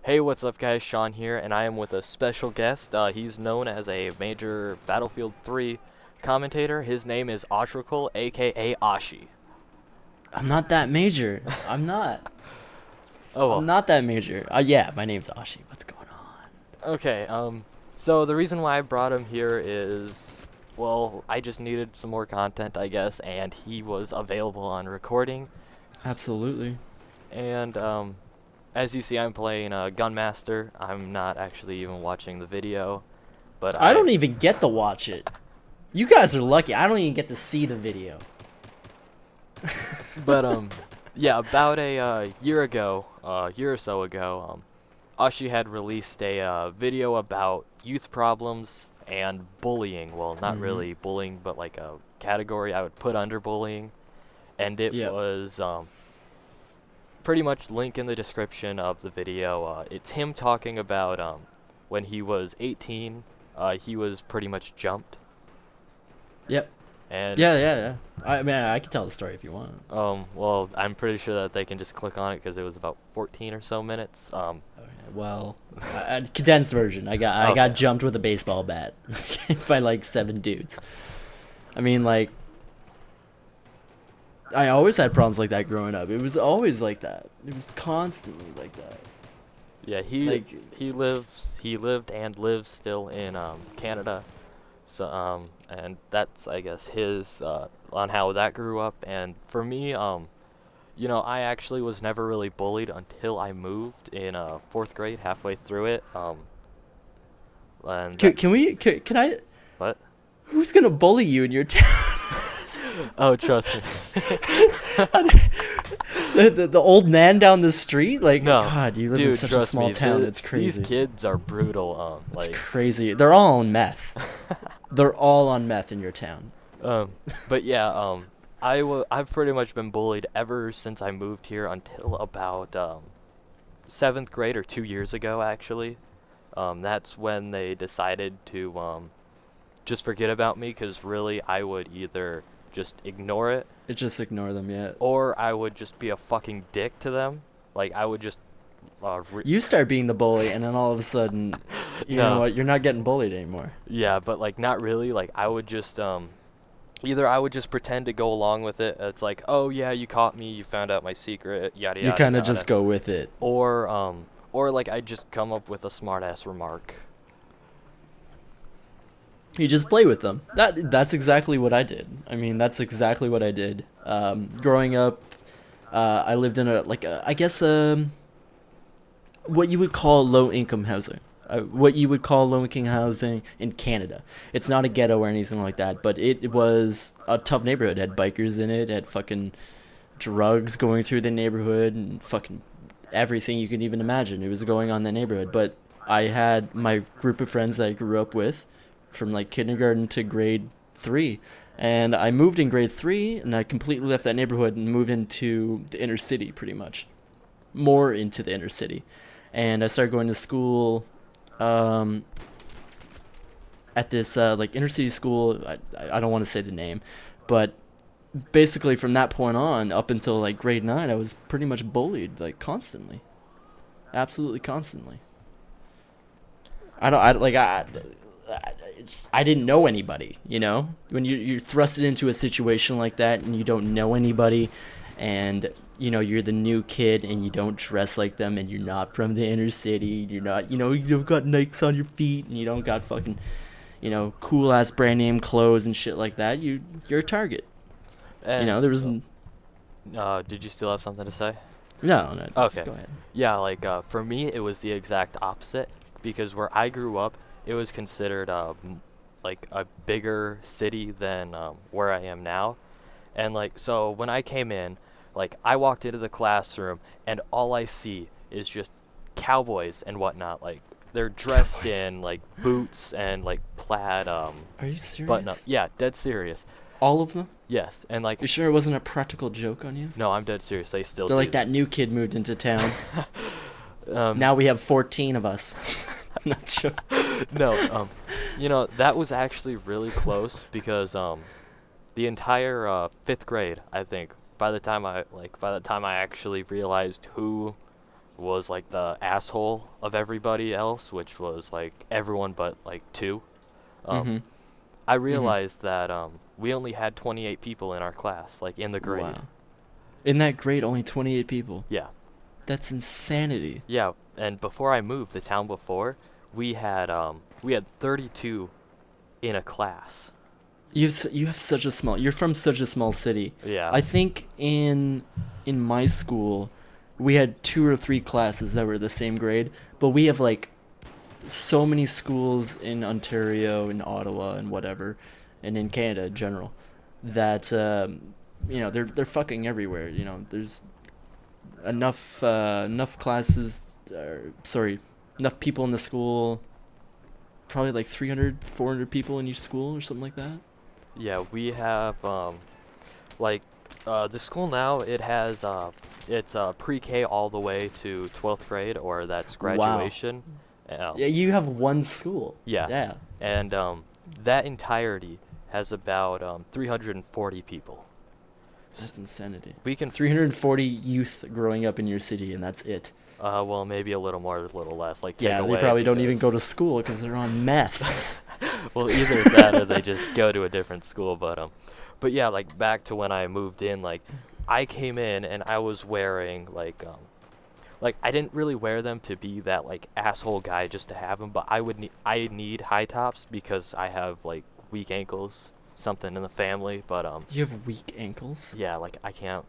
Hey, what's up, guys? Sean here, and I am with a special guest. He's known as a major Battlefield 3 commentator. His name is Oshrilkal, aka Oshy. I'm not that major. I'm not. Oh I'm well. not that major. Yeah, my name's Oshy. What's going on? Okay. So the reason why I brought him here is, well, I just needed some more content, I guess, and he was available on recording. Absolutely. And as you see, I'm playing Gunmaster. I'm not actually even watching the video, but I don't even get to watch it. You guys are lucky. I don't even get to see the video. But yeah, about a year or so ago, Oshy had released a video about youth problems and bullying. Well, not Mm-hmm. really bullying, but like a category I would put under bullying, and it Yep. was pretty much link in the description of the video. It's him talking about when he was 18, he was pretty much jumped, Yep. and Yeah. I mean, I can tell the story if you want. well, I'm pretty sure that they can just click on it because it was about 14 or so minutes. Okay, well, condensed version. I got Okay. jumped with a baseball bat by like 7 dudes. I mean, like, I always had problems like that growing up. It was always like that. It was constantly like that. Yeah, Like, he lived and lives still in Canada. So and that's I guess his on how that grew up. And for me, I actually was never really bullied until I moved in fourth grade, halfway through it. And that, can I? what? Who's gonna bully you in your town? Oh, trust me. The old man down the street? Like, No, God, you live in dude, such a trust small me. town. It's These crazy. kids are brutal. It's Like. crazy. They're all on meth. They're all on meth in your town. Um, but yeah, I've pretty much been bullied ever since I moved here until about seventh grade or 2 years ago, actually. That's when they decided to just forget about me, because really I would either just ignore it Just ignore them, yeah. or I would just be a fucking dick to them. Like I would just You start being the bully, and then all of a sudden, you know no, what? You're not getting bullied anymore. yeah, but like not really. Like I would just either I would just pretend to go along with it. It's like, oh yeah, you caught me, you found out my secret, yada You yada kind of yada. just go with it. Or like I just come up with a smart ass remark. You just play with them. That's exactly what I did. I mean, that's exactly what I did. Growing up, I lived in I guess what you would call low income housing. What you would call low income housing in Canada. It's not a ghetto or anything like that, but it was a tough neighborhood. It had bikers in it. It had fucking drugs going through the neighborhood and fucking everything you can even imagine. It was going on in the neighborhood. But I had my group of friends that I grew up with from like kindergarten to grade 3. And I moved in grade 3 and I completely left that neighborhood and moved into the inner city pretty much. More into the inner city. And I started going to school um, at this like inner city school. I don't want to say the name, but basically from that point on up until like grade 9 I was pretty much bullied like constantly, absolutely constantly. I didn't know anybody, when you're thrusted into a situation like that and you don't know anybody, and you're the new kid and you don't dress like them and you're not from the inner city, you're not, you don't got Nikes on your feet and you don't got fucking cool ass brand name clothes and shit like that. You're a target. And There was did you still have something to say? no, just Okay. go ahead. Yeah, like for me it was the exact opposite, because where I grew up it was considered like a bigger city than where I am now. And like so when I came in, like I walked into the classroom and all I see is just cowboys and whatnot. Like they're dressed Cowboys. in like boots and like plaid Are you button up. serious? Yeah, dead serious. All of them? Yes, and like You sure it wasn't a practical joke on you? no, I'm dead serious. They still They're do like that new kid moved into town. Um, Now we have 14 of us. I'm not sure. no, that was actually really close, because the entire fifth grade, I think, by the time I actually realized who was like the asshole of everybody else, which was like everyone but like two. Um, Mm-hmm. I Mm-hmm. realized that we only had 28 people in our class, like in the grade. Wow. In that grade, only 28 people. Yeah, That's insanity. yeah. And before I moved, the town before, we had 32 in a class. You have such a small. You're from such a small city. Yeah, I think in my school, we had two or three classes that were the same grade, but we have like so many schools in Ontario, in Ottawa, and whatever, and in Canada in general, that they're fucking everywhere. There's enough classes. Sorry, enough people in the school. Probably like 300, 400 people in each school or something like that. yeah. We have like the school now. It has it's pre-K all the way to 12th grade, or that's Wow. graduation. Yeah, you have one school. Yeah, Yeah. and that entirety has about 340 people. S- That's insanity. We can, 340 youth growing up in your city, and that's it. well, maybe a little more, a little less, like take Yeah, they away probably don't even go because, to school because they're on meth. well, either that or they just go to a different school. But yeah, like back to when I moved in, like I came in and I was wearing like I didn't really wear them to be that like asshole guy just to have them, but I need high tops because I have like weak ankles, something in the family. But You have weak ankles? yeah, like I can't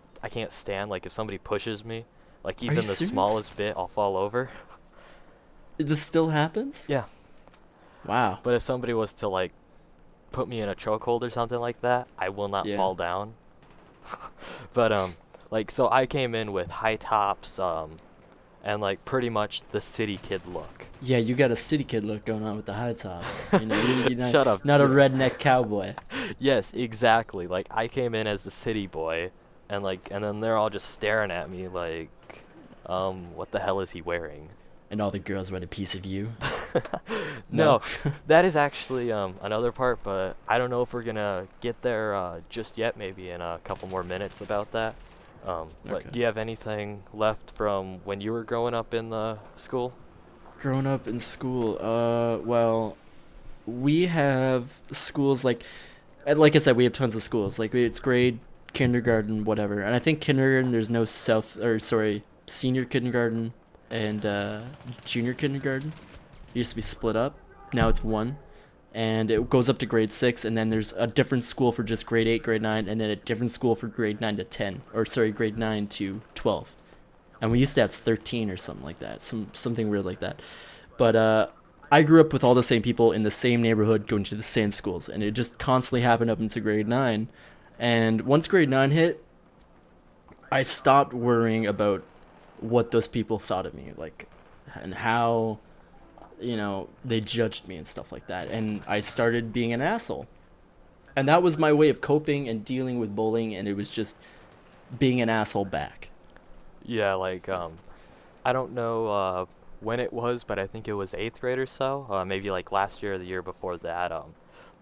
stand like if somebody pushes me, like Are you even the serious? smallest bit, I'll fall over. This still happens? Yeah, Wow. but if somebody was to like put me in a chokehold or something like that, I will not Yeah. fall down. But like so I came in with high tops and like pretty much the city kid look. Yeah, you got a city kid look going on with the high tops. You're Shut up. not a redneck cowboy. Yes, exactly. Like I came in as the city boy, and then they're all just staring at me like, what the hell is he wearing? And all the girls want a piece of you. No? No, that is actually another part, but I don't know if we're gonna get there just yet. Maybe in a couple more minutes about that. But Okay. do you have anything left from when you were growing up in the school? Growing up in school, well, we have schools like I said, we have tons of schools. It's grade, kindergarten, whatever. And I think kindergarten, there's no senior kindergarten and junior kindergarten. It used to be split up. Now it's one. And it goes up to grade 6, and then there's a different school for just grade 8, grade 9, and then a different school for grade 9 to 10. Or, sorry, grade 9 to 12. And we used to have 13 or something like that. Something weird like that. But I grew up with all the same people in the same neighborhood going to the same schools, and it just constantly happened up into grade 9. And once grade 9 hit, I stopped worrying about what those people thought of me, and how they judged me and stuff like that. And I started being an asshole. And that was my way of coping and dealing with bullying, and it was just being an asshole back. Yeah, like I don't know when it was, but I think it was eighth grade or so. Maybe like last year or the year before that.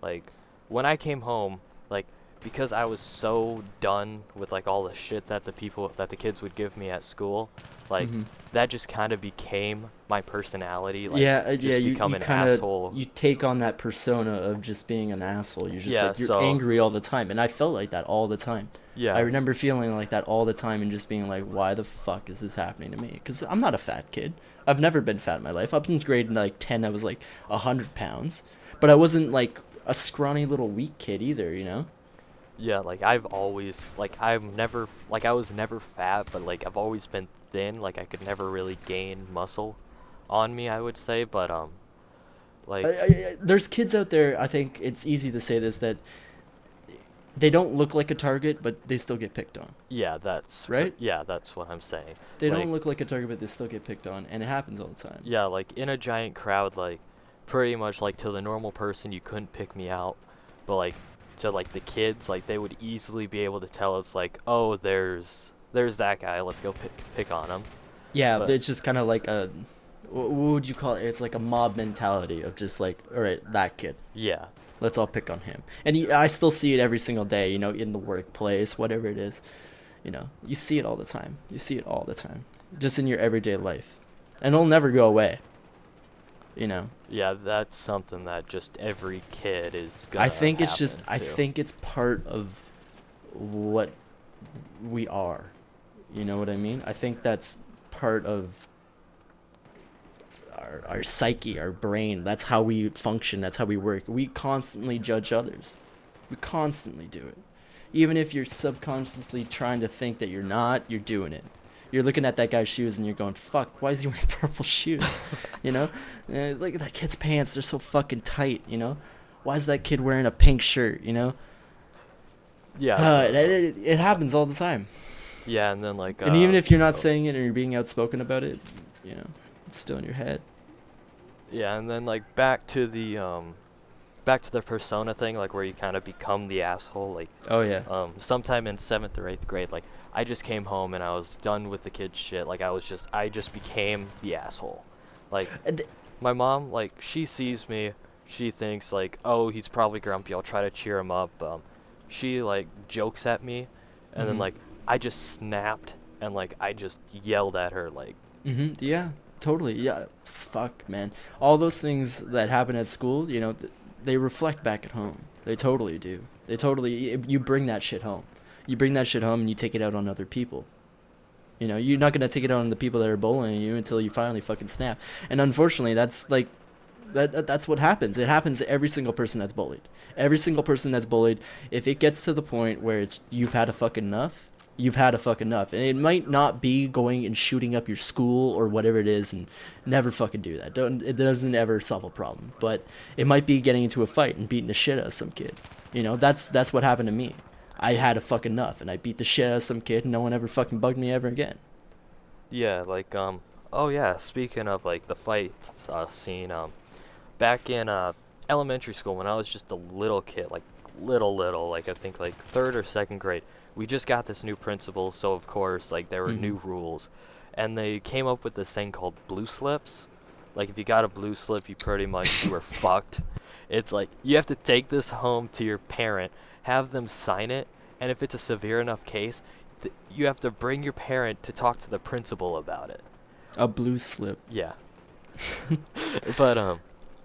Like when I came home, like because I was so done with like all the shit that the kids would give me at school, like Hmm. that just kind of became my personality. Like Yeah, yeah. just You become you an kind of asshole. you take on that persona of just being an asshole. You're just Yeah, like you're so angry all the time, and I felt like that all the time. I yeah, remember feeling like that all the time and just being like, why the fuck is this happening to me? Because I'm not a fat kid. I've never been fat in my life. Up in grade 10, I was like 100 pounds, but I wasn't like a scrawny little weak kid either. yeah. Like I've always like I've never like I was never fat, but like I've always been thin. Like I could never really gain muscle on me, I would say. But like There's kids out there. I think it's easy to say this, that they don't look like a target, but they still get picked on. yeah, Right? yeah, that's what I'm saying. They Like don't look like a target, but they still get picked on, and it happens all the time. yeah, like in a giant crowd, like pretty much like to the normal person you couldn't pick me out, but like to like the kids, like they would easily be able to tell it's like, oh, there's that guy, let's go pick on him. Yeah, But it's just kind of like what would you call it? It's like a mob mentality of just like, all right, that kid. yeah, Let's all pick on him. And I still see it every single day, in the workplace, whatever it is. You see it all the time. You see it all the time. just in your everyday life, and it'll never go away. You know. Yeah, that's something that just every kid is I gonna think it's just happen I to. think it's part of what we are. You know what I mean? I think that's part of our psyche, our brain. That's how we function. That's how we work. We constantly judge others. We constantly do it. Even if you're subconsciously trying to think that you're not, you're doing it. You're looking at that guy's shoes and you're going, fuck, why is he wearing purple shoes? You know? Look at that kid's pants. They're so fucking tight, you know? Why is that kid wearing a pink shirt, you know? Yeah, It happens all the time. yeah, and then like And even if you're not oh, saying it or you're being outspoken about it, you know, it's still in your head. yeah, and then like back to the persona thing, like where you kind of become the asshole. Like Oh, yeah. sometime in 7th or 8th grade, like I just came home and I was done with the kid's shit. Like I just became the asshole. Like And my mom, like she sees me, she thinks like, oh, he's probably grumpy. I'll try to cheer him up. She like jokes at me, and then Mhm. like I just snapped and like I just yelled at her like, Yeah, totally. Yeah. Fuck, man. All those things that happen at school, you know, they reflect back at home. They totally do. They totally. You bring that shit home. You bring that shit home and you take it out on other people. You know, you're not gonna take it out on the people that are bullying you until you finally fucking snap. And unfortunately, that's like that's what happens. It happens to every single person that's bullied. Every single person that's bullied, if it gets to the point where it's you've had a fuck enough, you've had a fuck enough. And it might not be going and shooting up your school or whatever it is, and never fucking do that. Don't It doesn't ever solve a problem. But it might be getting into a fight and beating the shit out of some kid. You know, that's what happened to me. I had a fuck enough and I beat the shit out of some kid and no one ever fucking bugged me ever again. yeah, like oh yeah, speaking of like the fight scene, back in elementary school when I was just a little kid, like little, like I think like 3rd or 2nd grade, we just got this new principal, so of course like there were Mhm. new rules, and they came up with this thing called blue slips. Like if you got a blue slip, you pretty much you were fucked. It's like you have to take this home to your parent, have them sign it, and if it's a severe enough case, you have to bring your parent to talk to the principal about it. A blue slip. Yeah. But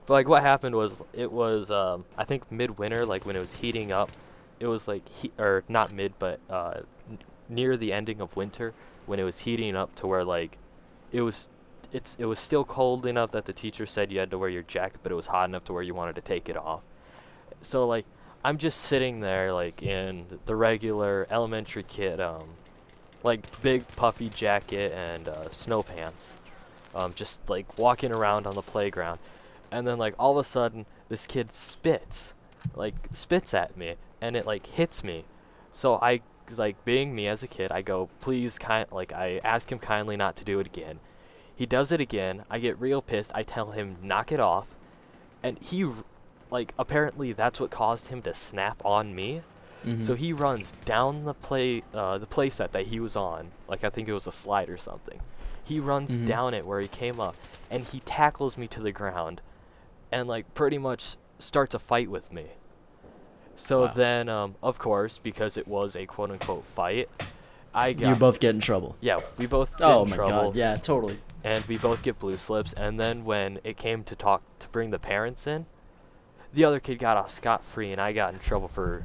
but like what happened was it was I think midwinter, like when it was heating up. It was like or not mid, but near the ending of winter when it was heating up to where like it was it was still cold enough that the teacher said you had to wear your jacket, but it was hot enough to where you wanted to take it off. So like I'm just sitting there like in the regular elementary kid like big puffy jacket and snow pants, just like walking around on the playground, and then like all of a sudden this kid spits at me, and it like hits me. So I like being me as a kid, I go, please like I ask him kindly not to do it again. He does it again. I get real pissed. I tell him knock it off, and like apparently that's what caused him to snap on me. So Mhm. he runs down the play set that he was on, like I think it was a slide or something. He runs Mhm. down it where he came up, and he tackles me to the ground, and like pretty much starts a fight with me. So Wow. then, of course, because it was a quote unquote fight, I You got both get in trouble. yeah, we both get Oh in my trouble, god. Yeah, totally. and we both get blue slips. And then when it came to talk to bring the parents in, the other kid got off scot free, and I got in trouble for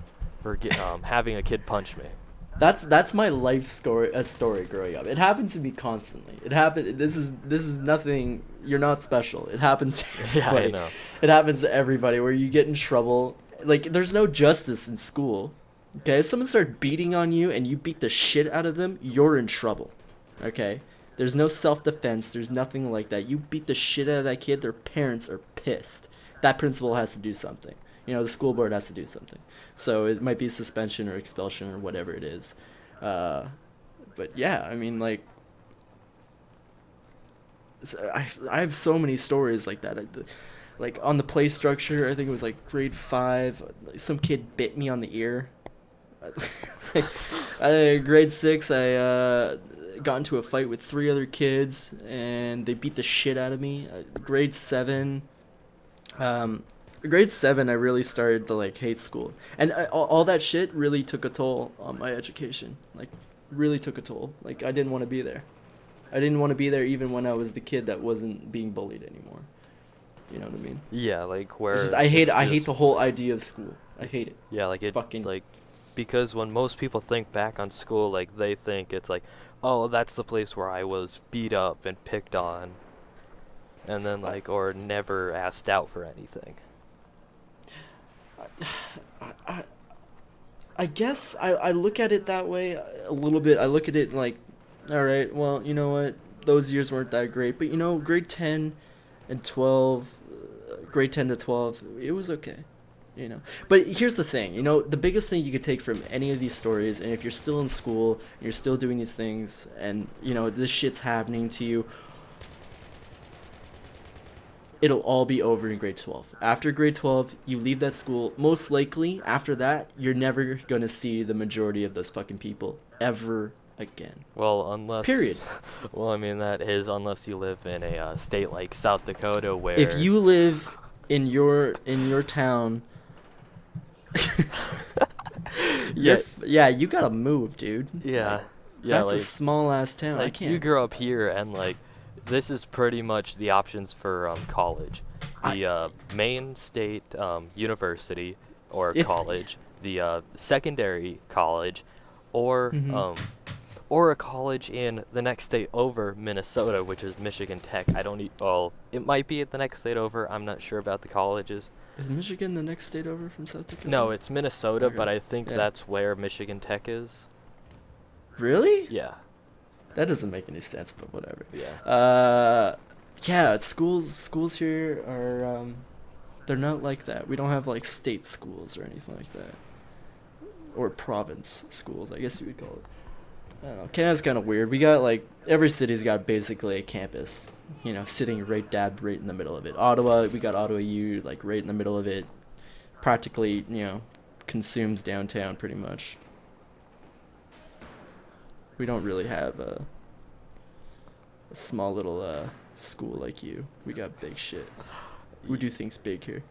having a kid punch me. That's my life story growing up. It happened to me constantly. It happened. This is nothing. You're not special. It happens to Yeah, I everybody. know. It happens to everybody where you get in trouble. Like there's no justice in school. Okay, if someone starts beating on you and you beat the shit out of them, you're in trouble. Okay, there's no self-defense. There's nothing like that. You beat the shit out of that kid, their parents are pissed. That principal has to do something. You know, the school board has to do something. So it might be suspension or expulsion or whatever it is. But yeah, I mean, like, I have so many stories like that. Like on the play structure, I think it was like grade 5. Some kid bit me on the ear. Like, grade 6, I got into a fight with 3 other kids, and they beat the shit out of me. Um, grade 7, I really started to like hate school, and all that shit really took a toll on my education. Like, really took a toll. Like, I didn't want to be there. I didn't want to be there even when I was the kid that wasn't being bullied anymore. You know what I mean? Yeah, like where It's just it's I hate just the whole idea of school. I hate it. yeah, like it Fucking like because when most people think back on school, like they think it's like, oh, that's the place where I was beat up and picked on, and then I, like or never asked out for anything. I, I, I guess I look at it that way a little bit. I look at it like, all right, well, you know what? Those years weren't that great, but grade 10 and 12, grade 10 to 12, it was okay. But here's the thing, the biggest thing you could take from any of these stories, and if you're still in school, and you're still doing these things, and this shit's happening to you, it'll all be over in grade 12. After grade 12, you leave that school. Most likely, after that, you're never going to see the majority of those fucking people ever again. Well, unless Period. well, I mean that is unless you live in a state like South Dakota where If you live in your town, yeah, yeah, you gotta move, dude. yeah, Like, yeah, that's a like small ass town. I like can't. you grew up here and like this is pretty much the options for college. I, The main state university or it's college, the secondary college, or hmm or a college in the next state over Minnesota, which is Michigan Tech. I don't e well, it might be at the next state over. I'm not sure about the colleges. Is Michigan the next state over from South Dakota? No, it's Minnesota, but Okay. I think Yeah. that's where Michigan Tech is. Really? Yeah. That doesn't make any sense, but whatever. Yeah. Yeah, schools here are they're not like that. We don't have like state schools or anything like that. Or province schools, I guess you would call it. I don't know. Canada's kind of weird. We got like every city's got basically a campus, sitting right in the middle of it. Ottawa, we got Ottawa U like right in the middle of it. Practically, consumes downtown pretty much. We don't really have a small little school like you. We got big shit. We do things big here.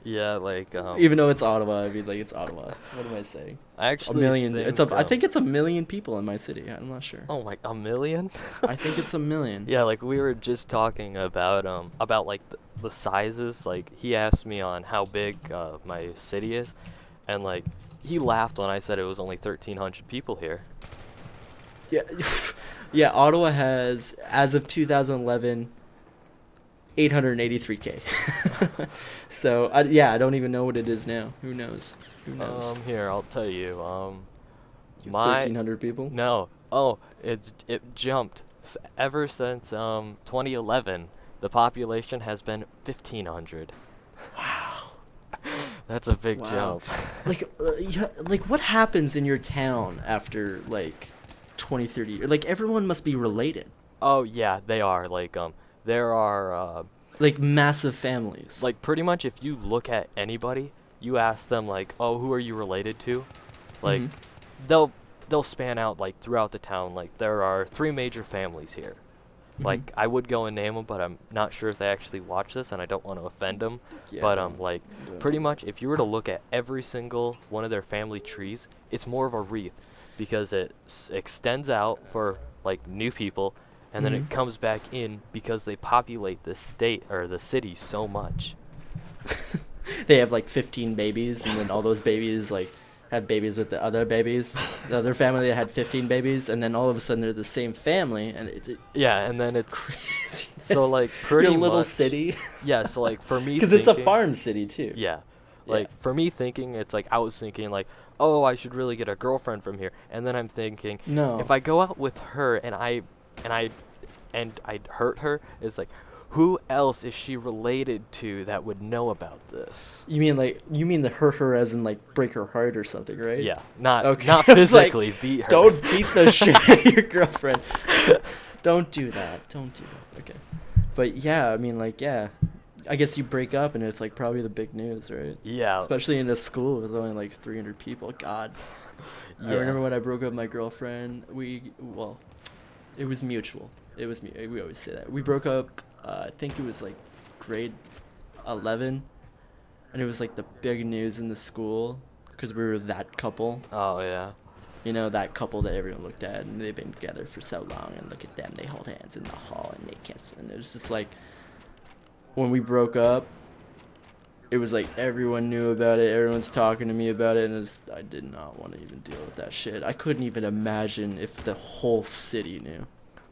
Yeah, like Even though it's Ottawa, I mean, like, it's Ottawa. What am I saying? I A actually million. think I think it's a million people in my city. I'm not sure. oh my, a million? I think it's a million. Yeah, like we were just talking about like the sizes. Like he asked me on how big my city is, and like he laughed when I said it was only 1,300 people here. Yeah, yeah. Ottawa has, as of 2011, 883K. So yeah, I don't even know what it is now. Who knows? Who knows? Here I'll tell you. My 1,300 people. no. Oh, it jumped ever since 2011. The population has been 1,500. Wow. That's a big Wow. jump. Like, yeah, like what happens in your town after like 20, 30 years? Like everyone must be related. Oh yeah, they are. Like there are Like massive families. like pretty much if you look at anybody, you ask them like, "Oh, who are you related to?" Like Mhm. they'll span out like throughout the town. Like there are 3 major families here. Like I would go and name them, but I'm not sure if they actually watch this, and I don't want to offend them. Yeah, But don't- like don't pretty do much, if you were to look at every single one of their family trees, it's more of a wreath because it extends out for like new people, and then it Mhm. comes back in because they populate the state or the city so much. They have like 15 babies, and then all those babies like have babies with the other babies. The other family that had 15 babies, and then all of a sudden they're the same family, and it's Yeah, and then it's crazy. so like pretty Your little much city. Yeah, so like for me Because it's a thinking- farm city too. Yeah. Yeah. Like for me thinking, it's like I was thinking like, oh, I should really get a girlfriend from here, and then I'm thinking, No. if I go out with her and I hurt her, it's like, who else is she related to that would know about this? You mean the hurt her as in like break her heart or something, right? Yeah, not Okay. not I was like, physically beat her. Don't beat the shit out of your girlfriend. Don't do that. Don't do that. Okay. But yeah, I mean, like, yeah. I guess you break up and it's like probably the big news, right? Yeah. Especially in a school with only like 300 people. God. I Yeah. remember when I broke up with my girlfriend. It was mutual. We always say that. We broke up. I think it was like grade 11, and it was like the big news in the school because we were that couple. Oh yeah. You know, that couple that everyone looked at, and they've been together for so long, and look at them, they hold hands in the hall, and they kiss, and it was just like, when we broke up, it was like everyone knew about it, everyone's talking to me about it, and I did not want to even deal with that shit. I couldn't even imagine if the whole city knew.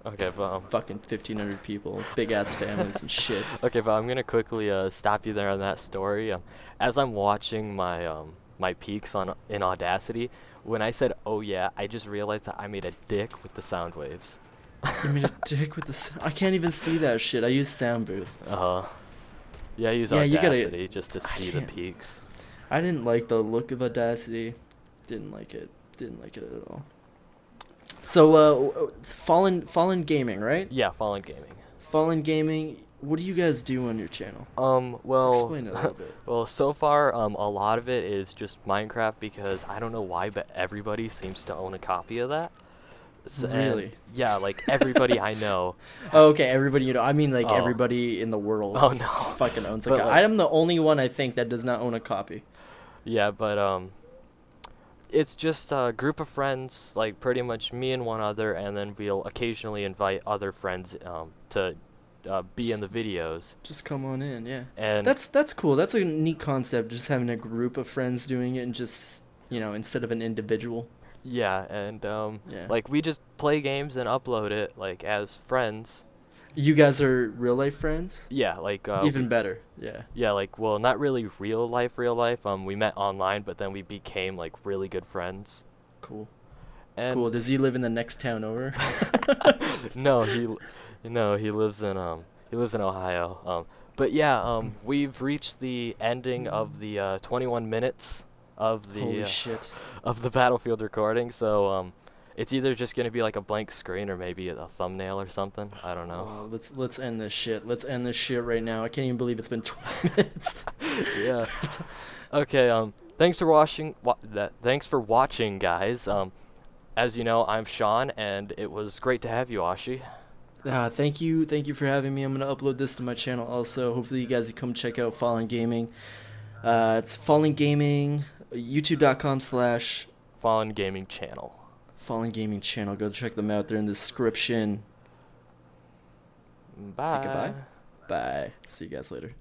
Okay, but Fucking 1,500 people, big ass families and shit. okay, but I'm gonna quickly stop you there on that story. As I'm watching my peaks on in Audacity, when I said "oh yeah," I just realized that I made a dick with the sound waves. You made a dick with I can't even see that shit. I use sound booth. Yeah, I use Yeah, you gotta- Audacity just to see the can't- peaks. I didn't like the look of Audacity. Didn't like it. Didn't like it at all. So, Fallen Gaming, right? Yeah, Fallen Gaming. Fallen Gaming. What do you guys do on your channel? Well, Explain it a little bit. well, so far, a lot of it is just Minecraft because I don't know why, but everybody seems to own a copy of that. Really? Yeah, like everybody I know. Oh, okay, everybody, I mean, like, Oh. everybody in the world Oh, no. fucking owns a But, copy. like- I'm the only one, I think, that does not own a copy. Yeah, but it's just a group of friends, like pretty much me and one other, and then we'll occasionally invite other friends to be in the videos. Just come on in, yeah. And That's cool. That's a neat concept, just having a group of friends doing it and just, instead of an individual. yeah, and Yeah. like we just play games and upload it like as friends. You guys are real life friends? Yeah, like Even better, yeah. yeah, like well, not really real life. We met online, but then we became like really good friends. Cool. And Cool. Does he live in the next town over? no, he lives in Ohio. But yeah, we've reached the ending of the 21 minutes of the Holy shit. of the Battlefield recording. So it's either just gonna be like a blank screen or maybe a thumbnail or something. I don't know. Oh, let's end this shit. Let's end this shit right now. I can't even believe it's been 20 minutes. Yeah. Okay. Thanks for watching. Thanks for watching, guys. As you know, I'm Sean, and it was great to have you, Oshy. Thank you for having me. I'm gonna upload this to my channel also. Hopefully you guys can come check out Fallen Gaming. It's Fallen Gaming, youtube.com/ Fallen Gaming Channel. Fallen Gaming channel. Go check them out. They're in the description. Bye. Say goodbye. Bye. See you guys later.